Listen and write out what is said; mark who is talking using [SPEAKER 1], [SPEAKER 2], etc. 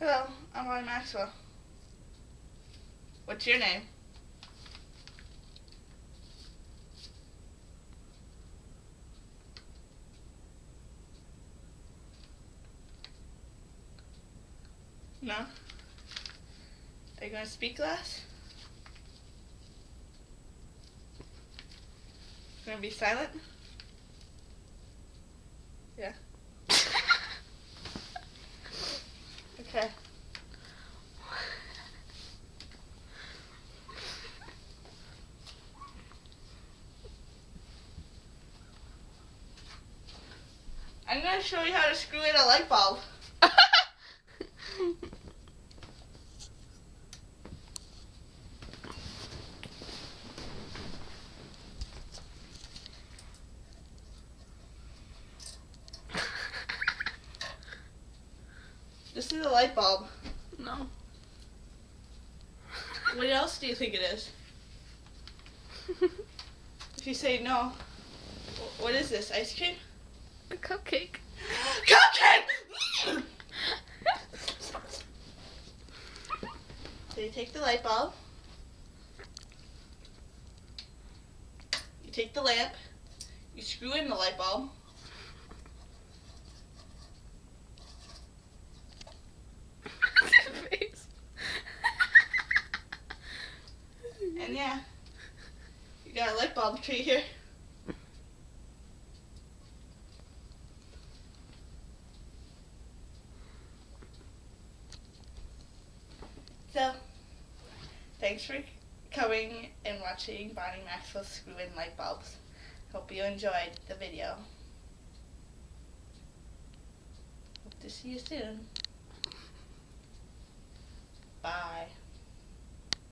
[SPEAKER 1] Hello, I'm Bonnie Maxwell. What's your name? No? Are you going to speak last? Going to be silent? Yeah. Okay. I'm going to show you how to screw in a light bulb. This is a light bulb.
[SPEAKER 2] No.
[SPEAKER 1] What else do you think it is? If you say no, what is this? Ice cream?
[SPEAKER 2] A cupcake.
[SPEAKER 1] Cupcake! So you take the light bulb, you take the lamp, you screw in the light bulb,
[SPEAKER 2] Face.
[SPEAKER 1] and yeah, you got a light bulb tree here. So, thanks for coming and watching Bonnie Maxwell screw in light bulbs. Hope you enjoyed the video. Hope to see you soon. Bye.